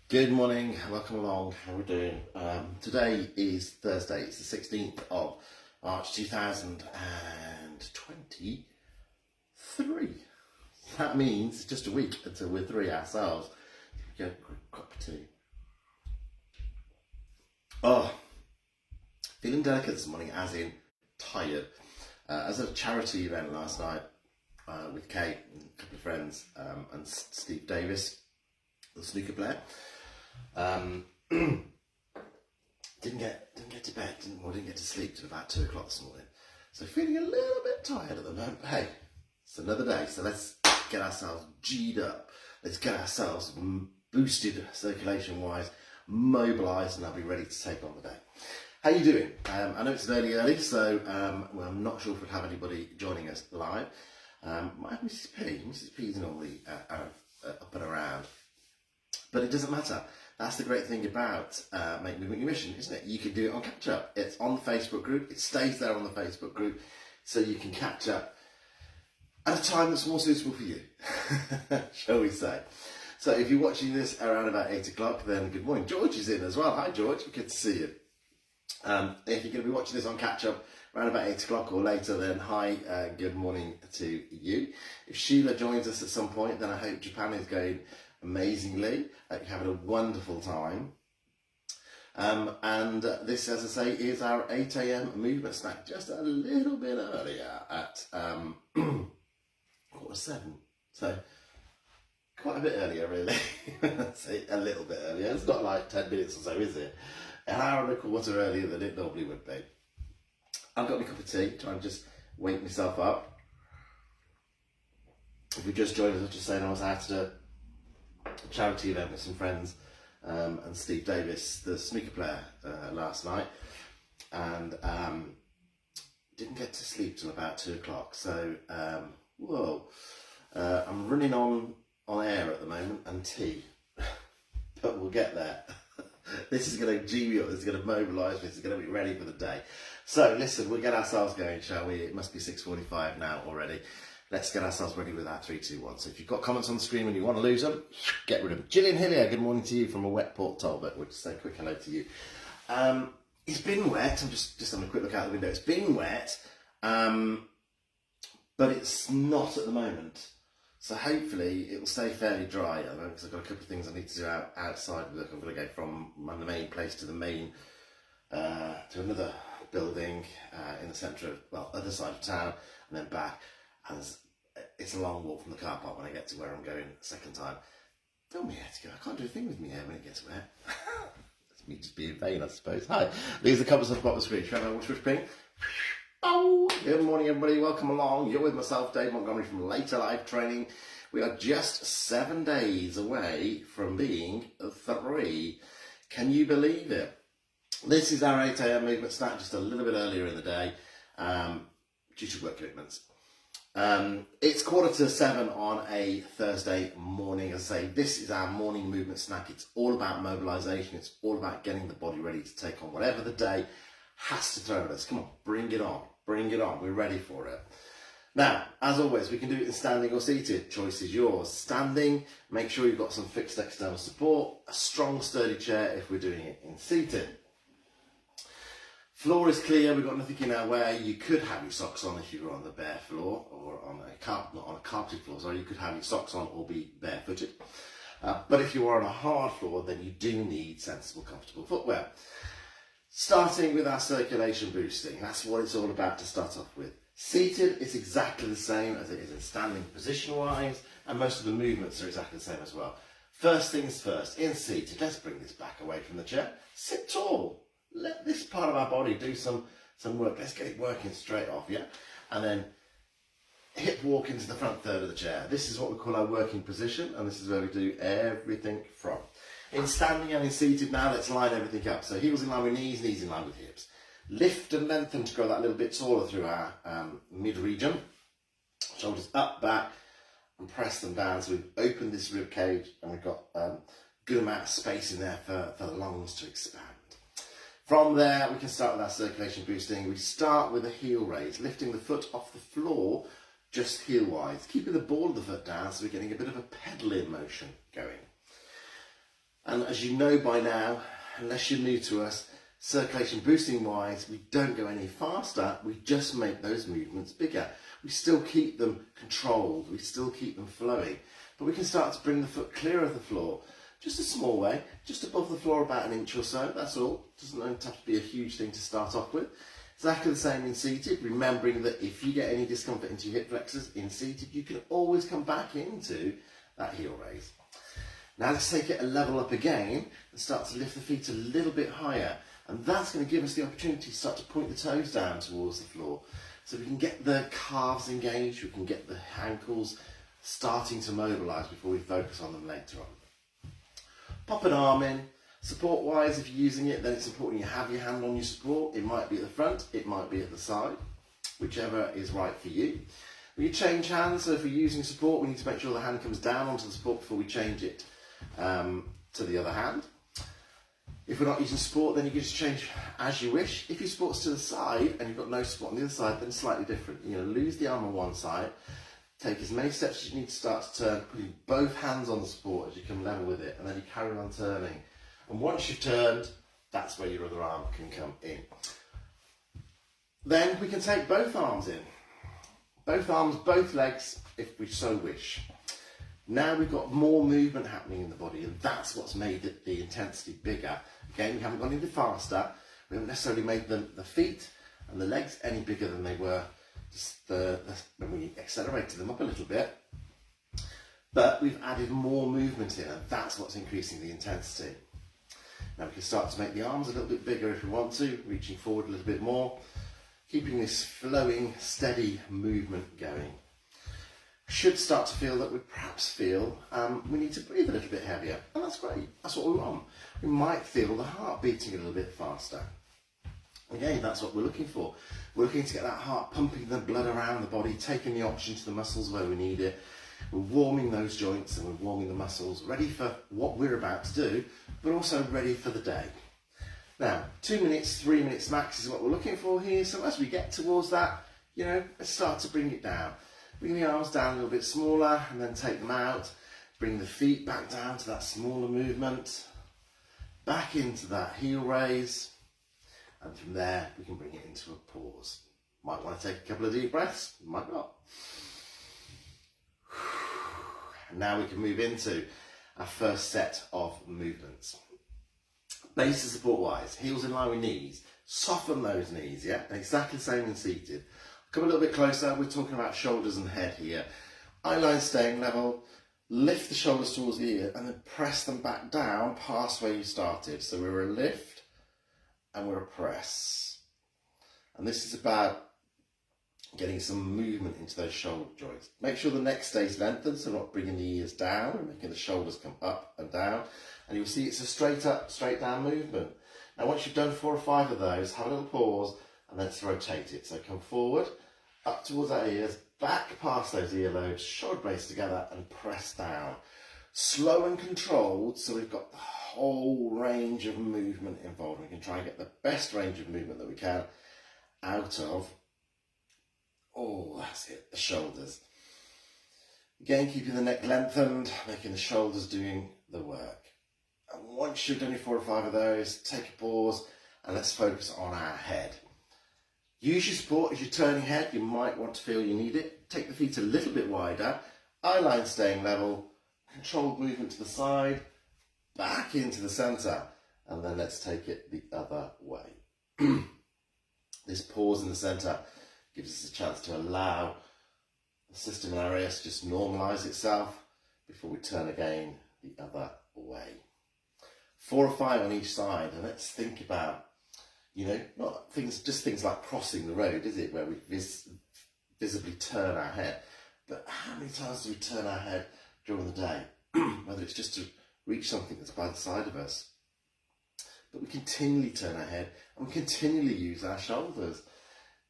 Good morning, welcome along, how are we doing? Today is Thursday, it's the 16th of March 2023. That means it's just a week until we're three ourselves. Get a quick cup of tea. Oh, feeling delicate this morning, as in tired. As a charity event last night with Kate and a couple of friends and Steve Davis, the snooker player. Didn't get to bed, didn't get to sleep till about 2 o'clock this morning. So feeling a little bit tired at the moment. Hey, it's another day, so let's get ourselves G'd up. Let's get ourselves boosted circulation-wise, mobilised, and I'll be ready to take on the day. How you doing? I know it's early, so I'm not sure if we'll have anybody joining us live. Might have Mrs. P. Mrs. P is normally up and around, but it doesn't matter. That's the great thing about Make Movement Your Mission, isn't it? You can do it on catch up. It's on the Facebook group. It stays there on the Facebook group, so you can catch up at a time that's more suitable for you, shall we say. So if you're watching this around about 8 o'clock, then good morning. George is in as well. Hi, George. Good to see you. If you're going to be watching this on catch up around about 8 o'clock or later, then hi, good morning to you. If Sheila joins us at some point, then I hope Japan is going amazingly. You're having a wonderful time. And this, as I say, is our 8 a.m. movement snack, just a little bit earlier at 7:15. So quite a bit earlier, really. Say a little bit earlier. It's not like 10 minutes or so, is it? An hour and a quarter earlier than it normally would be. I've got my cup of tea, trying to just wake myself up. If you just joined us, I was just saying I was out at a charity event with some friends and Steve Davis, the snooker player, last night, and didn't get to sleep till about 2 o'clock. So I'm running on air at the moment and tea, but we'll get there. This is going to G me up, this is going to mobilise me, this is going to be ready for the day. So listen, we'll get ourselves going, shall we? It must be 6:45 now already. Let's get ourselves ready with our 3, 2, 1. So if you've got comments on the screen and you want to lose them, get rid of them. Gillian Hillier, good morning to you from a wet Port Talbot. We'll just say a quick hello to you. It's been wet. I'm just having a quick look out the window. It's been wet, but it's not at the moment. So hopefully it will stay fairly dry at the moment because I've got a couple of things I need to do outside. Look, I'm going to go from the main place to the main, to another building in the centre of, other side of town, and then back. And it's a long walk from the car park when I get to where I'm going the second time. Fill me hair to go. I can't do a thing with my hair when it gets wet. That's me just being vain, I suppose. Hi, these are the comments I've got on the screen. Should I have a switch ping? Oh, good morning, everybody. Welcome along. You're with myself, Dave Montgomery from Later Life Training. We are just 7 days away from being 3. Can you believe it? This is our 8 a.m. movement snack, just a little bit earlier in the day, due to work commitments. It's 6:45 on a Thursday morning. As I say, this is our morning movement snack. It's all about mobilisation. It's all about getting the body ready to take on whatever the day has to throw at us. Come on, bring it on. Bring it on. We're ready for it. Now, as always, we can do it in standing or seated. Choice is yours. Standing, make sure you've got some fixed external support, a strong, sturdy chair if we're doing it in seated. Floor is clear, we've got nothing in our way. You could have your socks on if you were on the bare floor or on a carpeted floor, so you could have your socks on or be barefooted. But if you are on a hard floor, then you do need sensible, comfortable footwear. Starting with our circulation boosting, that's what it's all about to start off with. Seated is exactly the same as it is in standing position-wise, and most of the movements are exactly the same as well. First things first, in seated, let's bring this back away from the chair. Sit tall. Let this part of our body do some work. Let's get it working straight off, yeah? And then hip walk into the front third of the chair. This is what we call our working position, and this is where we do everything from. In standing and in seated now, let's line everything up. So heels in line with knees, knees in line with hips. Lift and lengthen to go that little bit taller through our mid-region. Shoulders up, back, and press them down. So we've opened this rib cage, and we've got a good amount of space in there for the lungs to expand. From there, we can start with our circulation boosting. We start with a heel raise, lifting the foot off the floor, just heel-wise, keeping the ball of the foot down so we're getting a bit of a pedaling motion going. And as you know by now, unless you're new to us, circulation boosting wise, we don't go any faster, we just make those movements bigger. We still keep them controlled, we still keep them flowing, but we can start to bring the foot clear of the floor. Just a small way, just above the floor about an inch or so, that's all. Doesn't have to be a huge thing to start off with. Exactly the same in seated, remembering that if you get any discomfort into your hip flexors in seated, you can always come back into that heel raise. Now let's take it a level up again and start to lift the feet a little bit higher. And that's going to give us the opportunity to start to point the toes down towards the floor. So we can get the calves engaged, we can get the ankles starting to mobilise before we focus on them later on. Pop an arm in. Support wise, if you're using it, then it's important you have your hand on your support. It might be at the front, it might be at the side, whichever is right for you. We change hands, so if we're using support, we need to make sure the hand comes down onto the support before we change it to the other hand. If we're not using support, then you can just change as you wish. If your support's to the side and you've got no support on the other side, then it's slightly different. You're going to lose the arm on one side, take as many steps as you need to start to turn, putting both hands on the support as you come level with it, and then you carry on turning. And once you've turned, that's where your other arm can come in. Then we can take both arms in. Both arms, both legs, if we so wish. Now we've got more movement happening in the body, and that's what's made the intensity bigger. Again, we haven't gone any faster. We haven't necessarily made the feet and the legs any bigger than they were just when we accelerated them up a little bit. But we've added more movement in, and that's what's increasing the intensity. Now we can start to make the arms a little bit bigger if we want to, reaching forward a little bit more, keeping this flowing, steady movement going. Should start to feel that we perhaps feel we need to breathe a little bit heavier, and that's great, that's what we want. We might feel the heart beating a little bit faster. Again, that's what we're looking for. We're looking to get that heart pumping the blood around the body, taking the oxygen to the muscles where we need it. We're warming those joints and we're warming the muscles, ready for what we're about to do, but also ready for the day. Now, 2 minutes, 3 minutes max is what we're looking for here. So as we get towards that, let's start to bring it down. Bring the arms down a little bit smaller and then take them out. Bring the feet back down to that smaller movement. Back into that heel raise. And from there, we can bring it into a pause. Might want to take a couple of deep breaths, might not. And now we can move into our first set of movements. Base and support wise, heels in line with knees. Soften those knees, yeah? And exactly the same in seated. Come a little bit closer, we're talking about shoulders and head here. Eye line staying level, lift the shoulders towards the ear and then press them back down past where you started. So we're a lift and we're a press. And this is about getting some movement into those shoulder joints. Make sure the neck stays lengthened, so not bringing the ears down and making the shoulders come up and down. And you'll see it's a straight up, straight down movement. Now once you've done 4 or 5 of those, have a little pause and then let's rotate it. So come forward, up towards our ears, back past those earlobes, shoulder blades together and press down. Slow and controlled, so we've got the whole range of movement involved. We can try and get the best range of movement that we can out of, that's it, the shoulders. Again, keeping the neck lengthened, making the shoulders doing the work. And once you've done your 4 or 5 of those, take a pause and let's focus on our head. Use your support as you're turning head. You might want to feel you need it. Take the feet a little bit wider, eye line staying level, controlled movement to the side, back into the centre, and then let's take it the other way. This pause in the centre gives us a chance to allow the system in our ears to just normalise itself before we turn again the other way. 4 or 5 on each side, and let's think about, not things like crossing the road, is it, where we visibly turn our head, but how many times do we turn our head during the day? Whether it's just to reach something that's by the side of us, but we continually turn our head and we continually use our shoulders.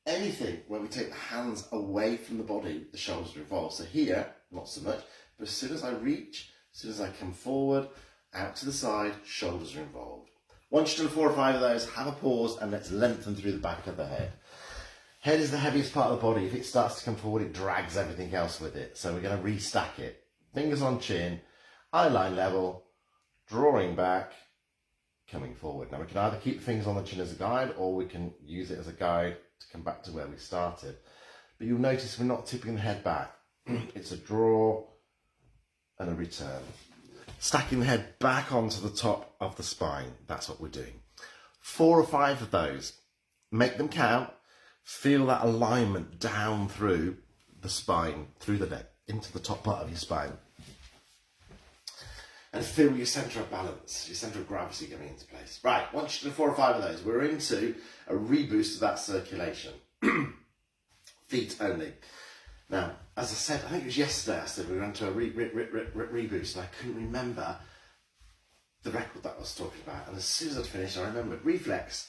Anything where we take the hands away from the body, the shoulders are involved. So here, not so much, but as soon as I reach, as soon as I come forward, out to the side, shoulders are involved. Once you've done 4 or 5 of those, have a pause and let's lengthen through the back of the head. Head is the heaviest part of the body. If it starts to come forward, it drags everything else with it. So we're going to restack it. Fingers on chin, eye line level, drawing back, coming forward. Now we can either keep the fingers on the chin as a guide, or we can use it as a guide to come back to where we started. But you'll notice we're not tipping the head back. It's a draw and a return. Stacking the head back onto the top of the spine. That's what we're doing. 4 or 5 of those. Make them count. Feel that alignment down through the spine, through the neck, into the top part of your spine. And feel your centre of balance, your centre of gravity coming into place. Right, once you do 4 or 5 of those, we're into a reboost of that circulation. Feet only. Now, as I said, I think it was yesterday I said we were into a reboost, and I couldn't remember the record that I was talking about. And as soon as I'd finished, I remembered Reflex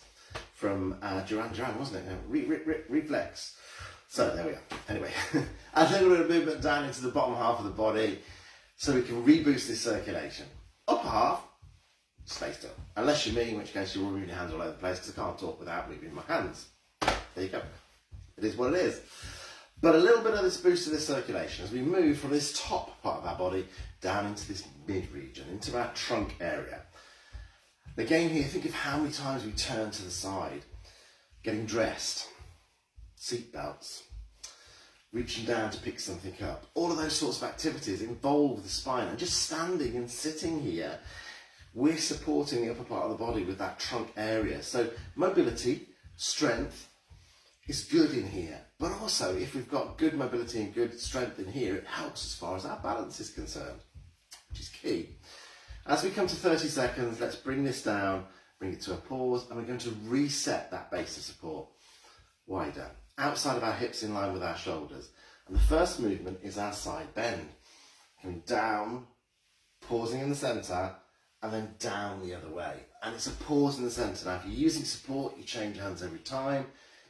from Duran Duran, wasn't it? Reflex. So there we are. Anyway, I think we're going to move it down into the bottom half of the body so we can reboost this circulation. Upper half, stay still. Unless you're me, in which case you're moving your hands all over the place, because I can't talk without moving my hands. There you go. It is what it is. But a little bit of this boost to the circulation as we move from this top part of our body down into this mid region, into our trunk area. Again here, think of how many times we turn to the side, getting dressed, seat belts, reaching down to pick something up. All of those sorts of activities involve the spine, and just standing and sitting here, we're supporting the upper part of the body with that trunk area. So mobility, strength is good in here, but also if we've got good mobility and good strength in here, it helps as far as our balance is concerned, which is key. As we come to 30 seconds, let's bring this down, bring it to a pause, and we're going to reset that base of support wider, outside of our hips in line with our shoulders. And the first movement is our side bend. Coming down, pausing in the centre, and then down the other way. And it's a pause in the centre. Now, if you're using support, you change hands every time.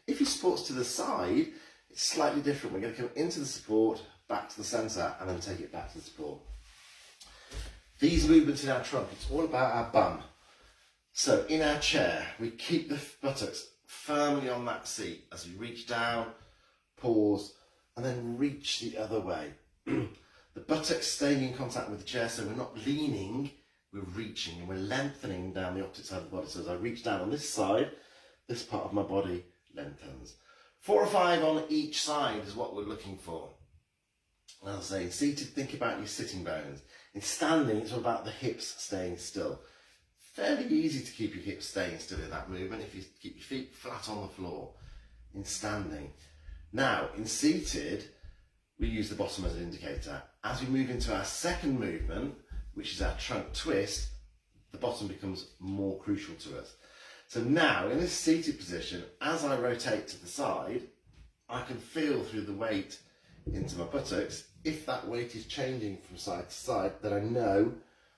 If your support's to the side, it's slightly different. We're going to come into the support, back to the centre, and then take it back to the support. These movements in our trunk, it's all about our bum. So in our chair, we keep the buttocks firmly on that seat as we reach down, pause, and then reach the other way. The buttocks staying in contact with the chair, so we're not leaning, we're reaching, and we're lengthening down the opposite side of the body. So as I reach down on this side, this part of my body lengthens. 4 or 5 on each side is what we're looking for. And as I say, in seated, think about your sitting bones. In standing, it's all about the hips staying still. Fairly easy to keep your hips staying still in that movement if you keep your feet flat on the floor. In standing. Now, in seated, we use the bottom as an indicator. As we move into our second movement, which is our trunk twist, the bottom becomes more crucial to us. So now, in this seated position, as I rotate to the side, I can feel through the weight into my buttocks. If that weight is changing from side to side, then I know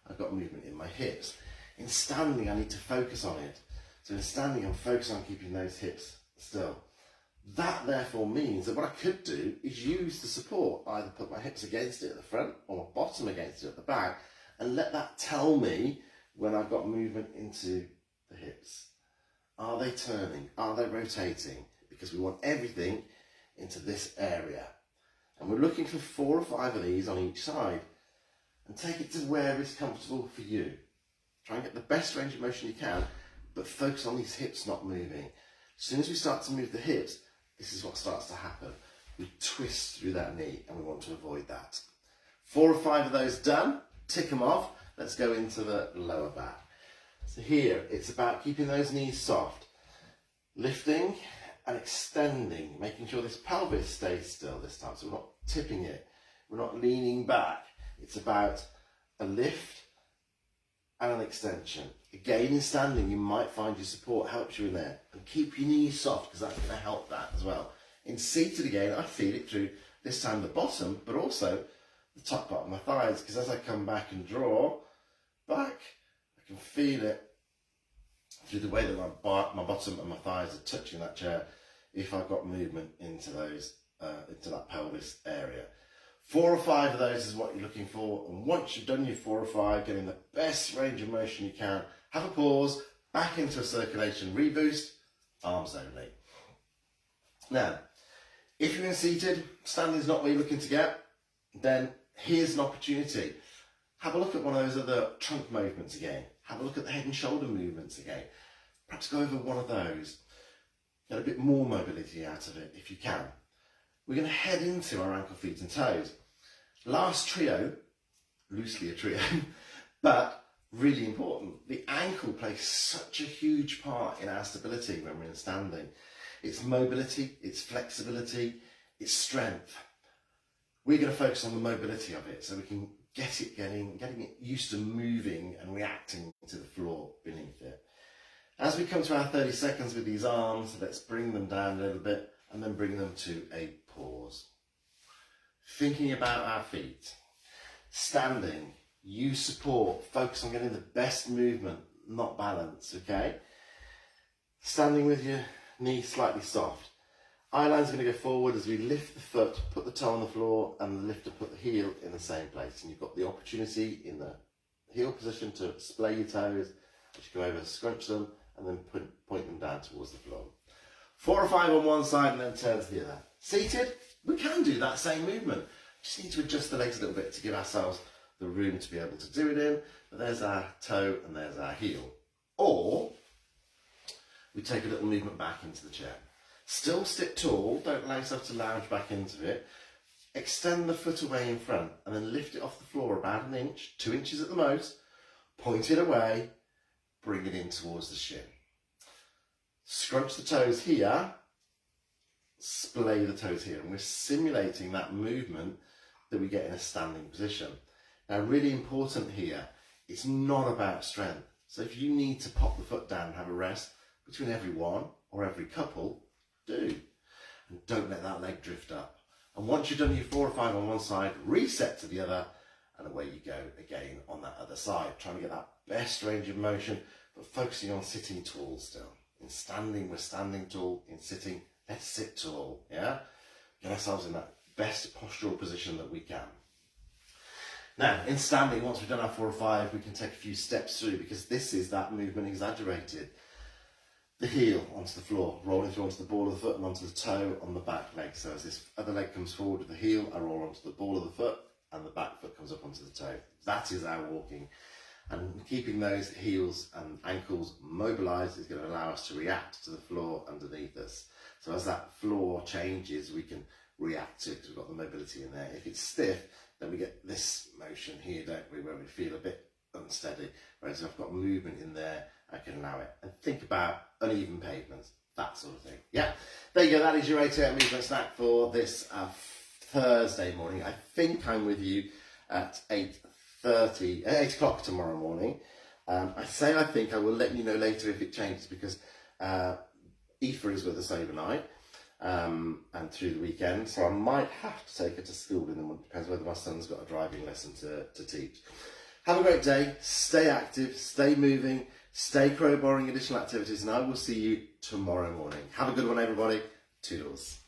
I've got movement in my hips. In standing, I need to focus on it. So in standing, I'm focused on keeping those hips still. That therefore means that what I could do is use the support, either put my hips against it at the front or my bottom against it at the back, and let that tell me when I've got movement into the hips. Are they turning? Are they rotating? Because we want everything into this area. And we're looking for 4 or 5 of these on each side. And take it to where it's comfortable for you. Try and get the best range of motion you can, but focus on these hips not moving. As soon as we start to move the hips, this is what starts to happen. We twist through that knee, and we want to avoid that. 4 or 5 of those done. Tick them off. Let's go into the lower back. So here, it's about keeping those knees soft. Lifting and extending, making sure this pelvis stays still this time. So we're not tipping it. We're not leaning back. It's about a lift and an extension. Again, in standing, you might find your support helps you in there. And keep your knees soft, because that's going to help that as well. In seated again, I feel it through, this time the bottom, but also the top part of my thighs, because as I come back and draw back, I can feel it through the way that my bottom and my thighs are touching that chair if I've got movement into those, into that pelvis area. 4 or 5 of those is what you're looking for, and once you've done your 4 or 5, getting the best range of motion you can, have a pause, back into a circulation reboost, arms only. Now, if you're in seated, standing is not where you're looking to get, then here's an opportunity. Have a look at one of those other trunk movements again. Have a look at the head and shoulder movements again. Perhaps go over one of those. Get a bit more mobility out of it if you can. We're going to head into our ankle, feet and toes. Last trio, loosely a trio, but really important. The ankle plays such a huge part in our stability when we're in standing. It's mobility, it's flexibility, it's strength. We're going to focus on the mobility of it so we can getting it used to moving and reacting to the floor beneath it. As we come to our 30 seconds with these arms, let's bring them down a little bit and then bring them to a pause. Thinking about our feet. Standing, use support, focus on getting the best movement, not balance, okay? Standing with your knee slightly soft. Eye line's going to go forward as we lift the foot, put the toe on the floor, and lift to put the heel in the same place. And you've got the opportunity in the heel position to splay your toes, as you go over, scrunch them, and then point them down towards the floor. 4 or 5 on one side and then turn to the other. Seated, we can do that same movement. Just need to adjust the legs a little bit to give ourselves the room to be able to do it in. But there's our toe and there's our heel. Or we take a little movement back into the chair. Still sit tall, don't allow yourself to lounge back into it. Extend the foot away in front and then lift it off the floor about 1 inch, 2 inches at the most. Point it away, bring it in towards the shin. Scrunch the toes here, splay the toes here. And we're simulating that movement that we get in a standing position. Now, really important here, it's not about strength. So if you need to pop the foot down and have a rest between every one or every couple, do. And don't let that leg drift up. And once you've done your 4 or 5 on one side, reset to the other, and away you go again on that other side. Trying to get that best range of motion, but focusing on sitting tall still. In standing, we're standing tall. In sitting, let's sit tall, yeah? Get ourselves in that best postural position that we can. Now, in standing, once we've done our 4 or 5, we can take a few steps through because this is that movement exaggerated. The heel onto the floor, rolling through onto the ball of the foot and onto the toe on the back leg. So as this other leg comes forward with the heel, I roll onto the ball of the foot and the back foot comes up onto the toe. That is our walking. And keeping those heels and ankles mobilised is going to allow us to react to the floor underneath us. So as that floor changes, we can react to it because we've got the mobility in there. If it's stiff, then we get this motion here, don't we, where we feel a bit unsteady. Whereas if I've got movement in there, I can allow it. And think about uneven pavements, that sort of thing. Yeah, there you go. That is your 8 AM movement snack for this Thursday morning. I think I'm with you at 8 o'clock tomorrow morning. I think I will let you know later if it changes because Aoife is with us overnight and through the weekend, so I might have to take her to school in the morning. Depends whether my son's got a driving lesson to teach. Have a great day, stay active, stay moving, stay crowbarring additional activities, and I will see you tomorrow morning. Have a good one, everybody. Toodles.